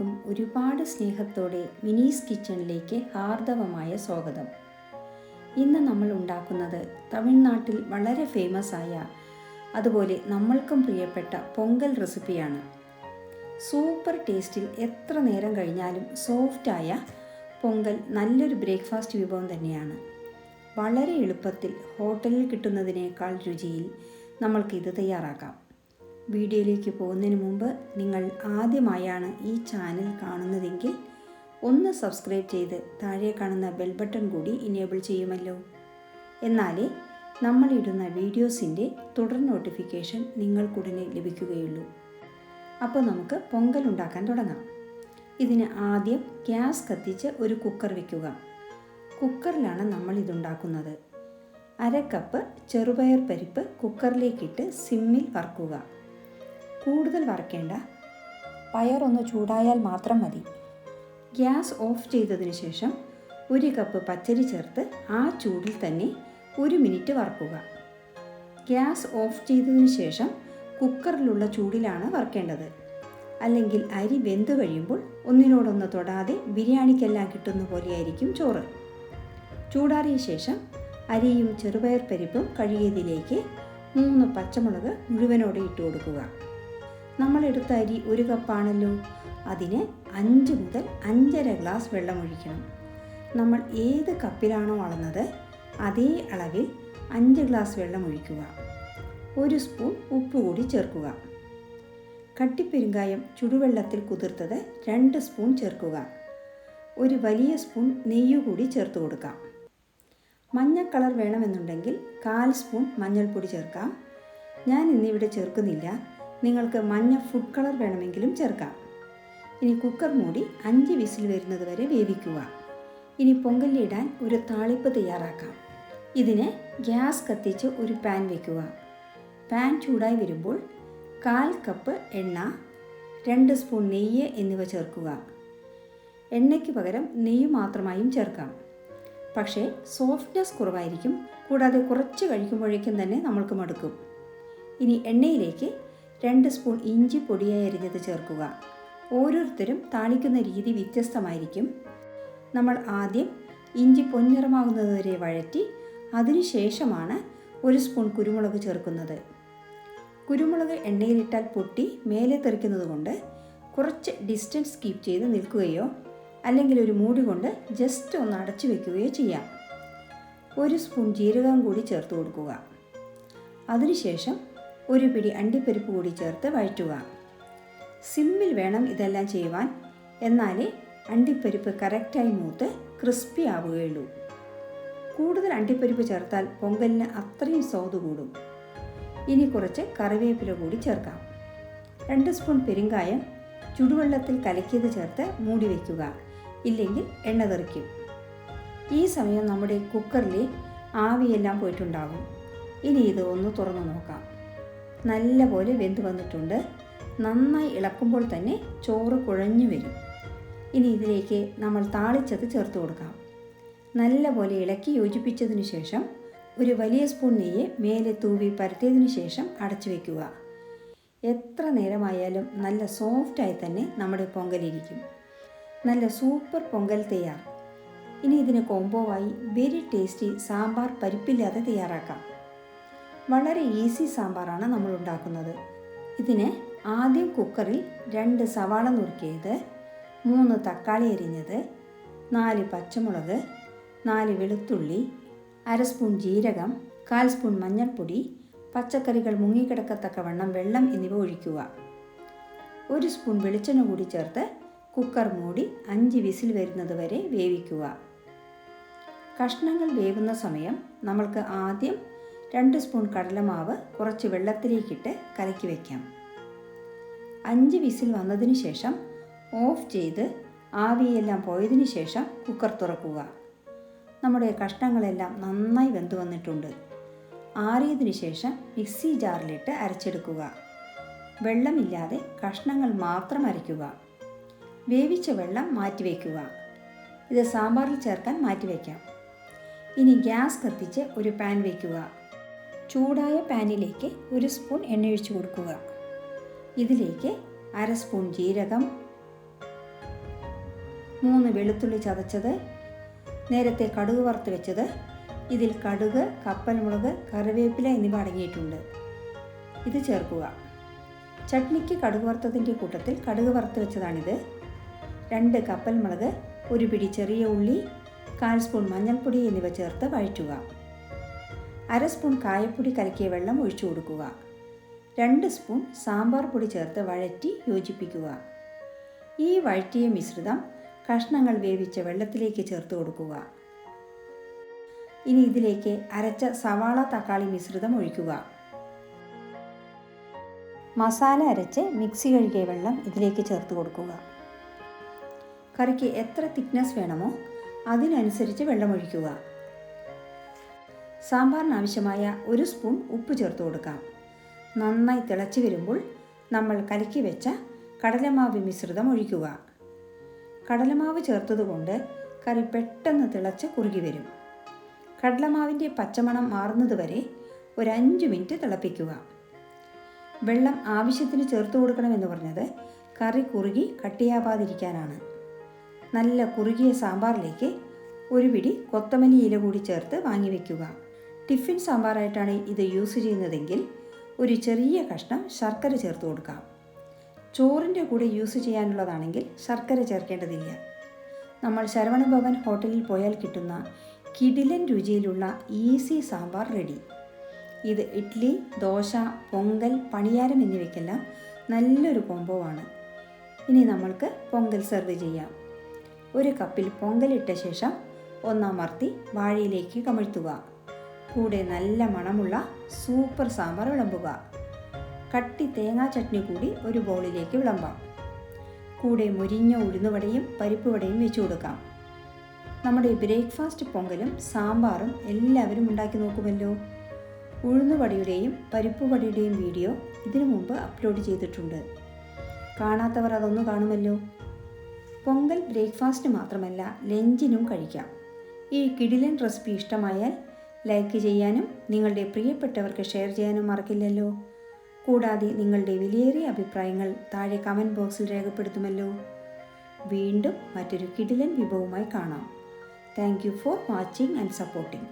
എല്ലാവർക്കും ഒരുപാട് സ്നേഹത്തോടെ മിനീസ് കിച്ചണിലേക്ക് ഹാർദവമായ സ്വാഗതം. ഇന്ന് നമ്മൾ ഉണ്ടാക്കുന്നത് തമിഴ്നാട്ടിൽ വളരെ ഫേമസ് ആയ അതുപോലെ നമ്മൾക്കും പ്രിയപ്പെട്ട പൊങ്കൽ റെസിപ്പിയാണ്. സൂപ്പർ ടേസ്റ്റിൽ എത്ര നേരം കഴിഞ്ഞാലും സോഫ്റ്റായ പൊങ്കൽ നല്ലൊരു ബ്രേക്ക്ഫാസ്റ്റ് വിഭവം തന്നെയാണ്. വളരെ എളുപ്പത്തിൽ ഹോട്ടലിൽ കിട്ടുന്നതിനേക്കാൾ രുചിയിൽ നമ്മൾക്കിത് തയ്യാറാക്കാം. വീഡിയോയിലേക്ക് പോകുന്നതിന് മുമ്പ് നിങ്ങൾ ആദ്യമായാണ് ഈ ചാനൽ കാണുന്നതെങ്കിൽ ഒന്ന് സബ്സ്ക്രൈബ് ചെയ്ത് താഴെ കാണുന്ന ബെൽ ബട്ടൺ കൂടി ഇനേബിൾ ചെയ്യുമല്ലോ. എന്നാലേ നമ്മളിടുന്ന വീഡിയോസിൻ്റെ തുടർ നോട്ടിഫിക്കേഷൻ നിങ്ങൾക്കുടനെ ലഭിക്കുകയുള്ളൂ. അപ്പോൾ നമുക്ക് പൊങ്കൽ ഉണ്ടാക്കാൻ തുടങ്ങാം. ഇതിന് ആദ്യം ഗ്യാസ് കത്തിച്ച് ഒരു കുക്കർ വയ്ക്കുക. കുക്കറിലാണ് നമ്മളിതുണ്ടാക്കുന്നത്. 1/2 കപ്പ് ചെറുപയർ പരിപ്പ് കുക്കറിലേക്കിട്ട് സിമ്മിൽ വറുക്കുക. കൂടുതൽ വറക്കേണ്ട, പയറൊന്ന് ചൂടായാൽ മാത്രം മതി. ഗ്യാസ് ഓഫ് ചെയ്തതിന് ശേഷം 1 കപ്പ് പച്ചരി ചേർത്ത് ആ ചൂടിൽ തന്നെ 1 മിനിറ്റ് വറക്കുക. ഗ്യാസ് ഓഫ് ചെയ്തതിന് ശേഷം കുക്കറിലുള്ള ചൂടിലാണ് വറക്കേണ്ടത്. അല്ലെങ്കിൽ അരി വെന്തു കഴിയുമ്പോൾ ഒന്നിനോടൊന്ന് തൊടാതെ ബിരിയാണിക്കെല്ലാം കിട്ടുന്ന പോലെയായിരിക്കും ചോറ്. ചൂടാറിയ ശേഷം അരിയും ചെറുപയർ പരിപ്പും കഴുകിയതിലേക്ക് 3 പച്ചമുളക് മുഴുവനോടെ ഇട്ട് കൊടുക്കുക. നമ്മളെടുത്ത അരി 1 കപ്പാണല്ലോ, അതിന് 5 മുതൽ 5.5 ഗ്ലാസ് വെള്ളം ഒഴിക്കണം. നമ്മൾ ഏത് കപ്പിലാണോ അളന്നത് അതേ അളവിൽ 5 ഗ്ലാസ് വെള്ളം ഒഴിക്കുക. 1 സ്പൂൺ ഉപ്പ് കൂടി ചേർക്കുക. കട്ടിപ്പെരുങ്കായം ചുടുവെള്ളത്തിൽ കുതിർത്തത് 2 സ്പൂൺ ചേർക്കുക. 1 വലിയ സ്പൂൺ നെയ്യ് കൂടി ചേർത്ത് കൊടുക്കാം. മഞ്ഞ കളർ വേണമെന്നുണ്ടെങ്കിൽ 1/4 സ്പൂൺ മഞ്ഞൾപ്പൊടി ചേർക്കാം. ഞാൻ ഇന്നിവിടെ ചേർക്കുന്നില്ല. നിങ്ങൾക്ക് മഞ്ഞ ഫുഡ് കളർ വേണമെങ്കിലും ചേർക്കാം. ഇനി കുക്കർ മൂടി 5 വിസിൽ വരുന്നത് വരെ വേവിക്കുക. ഇനി പൊങ്കലിടാൻ ഒരു താളിപ്പ് തയ്യാറാക്കാം. ഇതിന് ഗ്യാസ് കത്തിച്ച് ഒരു പാൻ വയ്ക്കുക. പാൻ ചൂടായി വരുമ്പോൾ 1/4 കപ്പ് എണ്ണ, 2 സ്പൂൺ നെയ്യ് എന്നിവ ചേർക്കുക. എണ്ണയ്ക്ക് പകരം നെയ്യ് മാത്രമായും ചേർക്കാം. പക്ഷേ സോഫ്റ്റ്നെസ് കുറവായിരിക്കും. കൂടാതെ കുറച്ച് കഴിക്കുമ്പോഴേക്കും തന്നെ നമ്മൾക്ക് മടുക്കും. ഇനി എണ്ണയിലേക്ക് 2 സ്പൂൺ ഇഞ്ചി പൊടിയായി അരിഞ്ഞത് ചേർക്കുക. ഓരോരുത്തരും താളിക്കുന്ന രീതി വ്യത്യസ്തമായിരിക്കും. നമ്മൾ ആദ്യം ഇഞ്ചി പൊന്നിറമാകുന്നത് വരെ വഴറ്റി അതിനുശേഷമാണ് 1 സ്പൂൺ കുരുമുളക് ചേർക്കുന്നത്. കുരുമുളക് എണ്ണയിലിട്ടാൽ പൊട്ടി മേലെ തെറിക്കുന്നത് കൊണ്ട് കുറച്ച് ഡിസ്റ്റൻസ് കീപ്പ് ചെയ്ത് നിൽക്കുകയോ അല്ലെങ്കിൽ ഒരു മൂടി കൊണ്ട് ജസ്റ്റ് ഒന്ന് അടച്ചു വയ്ക്കുകയോ ചെയ്യാം. 1 സ്പൂൺ ജീരകം കൂടി ചേർത്ത് കൊടുക്കുക. അതിനുശേഷം 1 പിടി അണ്ടിപ്പരിപ്പ് കൂടി ചേർത്ത് വഴറ്റുക. സിമ്മിൽ വേണം ഇതെല്ലാം ചെയ്യുവാൻ, എന്നാലേ അണ്ടിപ്പരിപ്പ് കറക്റ്റായി മൂത്ത് ക്രിസ്പി ആവുകയുള്ളൂ. കൂടുതൽ അണ്ടിപ്പരിപ്പ് ചേർത്താൽ പൊങ്കലിന് അത്രയും സ്വാദ് കൂടും. ഇനി കുറച്ച് കറിവേപ്പില കൂടി ചേർക്കാം. 2 സ്പൂൺ പെരുങ്കായം ചുടുവെള്ളത്തിൽ കലക്കിയത് ചേർത്ത് മൂടി വയ്ക്കുക. ഇല്ലെങ്കിൽ എണ്ണ തെറിക്കും. ഈ സമയം നമ്മുടെ കുക്കറിലെ ആവിയെല്ലാം പോയിട്ടുണ്ടാകും. ഇനി ഇത് ഒന്ന് തുറന്നു നോക്കാം. നല്ല പോലെ വെന്ത് വന്നിട്ടുണ്ട്. നന്നായി ഇളക്കുമ്പോൾ തന്നെ ചോറ് കുഴഞ്ഞു വരും. ഇനി ഇതിലേക്ക് നമ്മൾ താളിച്ചത് ചേർത്ത് കൊടുക്കാം. നല്ല പോലെ ഇളക്കി യോജിപ്പിച്ചതിന് ശേഷം 1 വലിയ സ്പൂൺ നെയ്യ് മേലെ തൂവി പരത്തിയതിന് ശേഷം അടച്ചു വയ്ക്കുക. എത്ര നേരമായാലും നല്ല സോഫ്റ്റായി തന്നെ നമ്മുടെ പൊങ്കലിരിക്കും. നല്ല സൂപ്പർ പൊങ്കൽ തയ്യാർ. ഇനി ഇതിന് കോംബോവായി വെരി ടേസ്റ്റി സാമ്പാർ പരിപ്പില്ലാതെ തയ്യാറാക്കാം. വളരെ ഈസി സാമ്പാറാണ് നമ്മൾ ഉണ്ടാക്കുന്നത്. ഇതിന് ആദ്യം കുക്കറിൽ 2 സവാള നുറുക്കിയത്, 3 തക്കാളി അരിഞ്ഞത്, 4 പച്ചമുളക്, 4 വെളുത്തുള്ളി, 1/2 സ്പൂൺ ജീരകം, 1/4 സ്പൂൺ മഞ്ഞൾപ്പൊടി, പച്ചക്കറികൾ മുങ്ങിക്കിടക്കത്തക്കവണ്ണം വെള്ളം എന്നിവ ഒഴിക്കുക. 1 സ്പൂൺ വെളിച്ചെണ്ണ കൂടി ചേർത്ത് കുക്കർ മൂടി 5 വിസിൽ വരുന്നത് വരെ വേവിക്കുക. കഷ്ണങ്ങൾ വേവുന്ന സമയം നമ്മൾക്ക് ആദ്യം 2 സ്പൂൺ കടലമാവ് കുറച്ച് വെള്ളത്തിലേക്കിട്ട് കലക്കി വയ്ക്കാം. 5 വിസിൽ വന്നതിന് ശേഷം ഓഫ് ചെയ്ത് ആവിയെല്ലാം പോയതിന് ശേഷം കുക്കർ തുറക്കുക. നമ്മുടെ കഷ്ണങ്ങളെല്ലാം നന്നായി വെന്ത് വന്നിട്ടുണ്ട്. ആറിയതിന് ശേഷം മിക്സി ജാറിലിട്ട് അരച്ചെടുക്കുക. വെള്ളമില്ലാതെ കഷ്ണങ്ങൾ മാത്രം അരയ്ക്കുക. വേവിച്ച വെള്ളം മാറ്റിവെക്കുക. ഇത് സാമ്പാറിൽ ചേർക്കാൻ മാറ്റിവെക്കാം. ഇനി ഗ്യാസ് കത്തിച്ച് ഒരു പാൻ വയ്ക്കുക. ചൂടായ പാനിലേക്ക് 1 സ്പൂൺ എണ്ണ ഒഴിച്ചു കൊടുക്കുക. ഇതിലേക്ക് 1/2 സ്പൂൺ ജീരകം, 3 വെളുത്തുള്ളി ചതച്ചത്, നേരത്തെ കടുക് വറുത്ത് വെച്ചത്. ഇതിൽ കടുക്, കപ്പൽമുളക്, കറിവേപ്പില എന്നിവ അടങ്ങിയിട്ടുണ്ട്. ഇത് ചേർക്കുക. ചട്നിക്ക് കടുക് വറുത്തതിൻ്റെ കൂട്ടത്തിൽ കടുക് വറുത്ത് വെച്ചതാണിത്. 2 കപ്പൽമുളക്, 1 പിടി ചെറിയ ഉള്ളി, 1/4 സ്പൂൺ മഞ്ഞൾപ്പൊടി എന്നിവ ചേർത്ത് വഴറ്റുക. 1/2 സ്പൂൺ കായപ്പൊടി കലക്കിയ വെള്ളം ഒഴിച്ചു കൊടുക്കുക. 2 സ്പൂൺ സാമ്പാർ പൊടി ചേർത്ത് വഴറ്റി യോജിപ്പിക്കുക. ഈ വഴറ്റിയ മിശ്രിതം കഷ്ണങ്ങൾ വേവിച്ച വെള്ളത്തിലേക്ക് ചേർത്ത് കൊടുക്കുക. ഇനി ഇതിലേക്ക് അരച്ച സവാള തക്കാളി മിശ്രിതം ഒഴിക്കുക. മസാല അരച്ച് മിക്സി കഴുകിയ വെള്ളം ഇതിലേക്ക് ചേർത്ത് കൊടുക്കുക. കറിക്ക് എത്ര തിക്നെസ് വേണമോ അതിനനുസരിച്ച് വെള്ളമൊഴിക്കുക. സാമ്പാറിന് ആവശ്യമായ 1 സ്പൂൺ ഉപ്പ് ചേർത്ത് കൊടുക്കാം. നന്നായി തിളച്ച് വരുമ്പോൾ നമ്മൾ കലക്കി വെച്ച കടലമാവ് മിശ്രിതം ഒഴിക്കുക. കടലമാവ് ചേർത്തതുകൊണ്ട് കറി പെട്ടെന്ന് തിളച്ച് കുറുകി വരും. കടലമാവിൻ്റെ പച്ചമണം മാറുന്നത് വരെ ഒരു 5 മിനിറ്റ് തിളപ്പിക്കുക. വെള്ളം ആവശ്യത്തിന് ചേർത്ത് കൊടുക്കണമെന്ന് പറഞ്ഞത് കറി കുറുകി കട്ടിയാവാതിരിക്കാനാണ്. നല്ല കുറുകിയ സാമ്പാറിലേക്ക് 1 പിടി കൊത്തമല്ലി ഇല കൂടി ചേർത്ത് വാങ്ങി വയ്ക്കുക. ടിഫിൻ സാമ്പാറായിട്ടാണ് ഇത് യൂസ് ചെയ്യുന്നതെങ്കിൽ ഒരു ചെറിയ കഷ്ണം ശർക്കര ചേർത്ത് കൊടുക്കാം. ചോറിൻ്റെ കൂടെ യൂസ് ചെയ്യാനുള്ളതാണെങ്കിൽ ശർക്കര ചേർക്കേണ്ടതില്ല. നമ്മൾ ശരവണഭവൻ ഹോട്ടലിൽ പോയാൽ കിട്ടുന്ന കിടിലൻ രുചിയിലുള്ള ഈസി സാമ്പാർ റെഡി. ഇത് ഇഡ്ഡലി, ദോശ, പൊങ്കൽ, പണിയാരം എന്നിവയ്ക്കെല്ലാം നല്ലൊരു കോംബോ ആണ്. ഇനി നമ്മൾക്ക് പൊങ്കൽ സെർവ് ചെയ്യാം. 1 കപ്പിൽ പൊങ്കലിട്ട ശേഷം ഒന്നമർത്തി വാഴയിലേക്ക് കമഴ്ത്തുക. കൂടെ നല്ല മണമുള്ള സൂപ്പർ സാമ്പാർ വിളമ്പുക. കട്ടി തേങ്ങാ ചട്നി കൂടി ഒരു ബൗളിലേക്ക് വിളമ്പാം. കൂടെ മുരിഞ്ഞ ഉഴുന്നുവടയും പരിപ്പുവടയും വെച്ചു കൊടുക്കാം. നമ്മുടെ ബ്രേക്ക്ഫാസ്റ്റ് പൊങ്കലും സാമ്പാറും എല്ലാവരും ഉണ്ടാക്കി നോക്കുമല്ലോ. ഉഴുന്നുവടയുടെയും പരിപ്പുവടയുടെയും വീഡിയോ ഇതിനു മുമ്പ് അപ്ലോഡ് ചെയ്തിട്ടുണ്ട്. കാണാത്തവർ അതൊന്ന് കാണുമല്ലോ. പൊങ്കൽ ബ്രേക്ക്ഫാസ്റ്റ് മാത്രമല്ല ലഞ്ചിനും കഴിക്കാം. ഈ കിടിലൻ റെസിപ്പി ഇഷ്ടമായാൽ ലൈക്ക് ചെയ്യാനും നിങ്ങളുടെ പ്രിയപ്പെട്ടവർക്ക് ഷെയർ ചെയ്യാനും മറക്കില്ലല്ലോ. കൂടാതെ നിങ്ങളുടെ വിലയേറിയ അഭിപ്രായങ്ങൾ താഴെ കമൻറ്റ് ബോക്സിൽ രേഖപ്പെടുത്തുമല്ലോ. വീണ്ടും മറ്റൊരു കിടിലൻ വിഭവവുമായി കാണാം. Thank you for watching and supporting.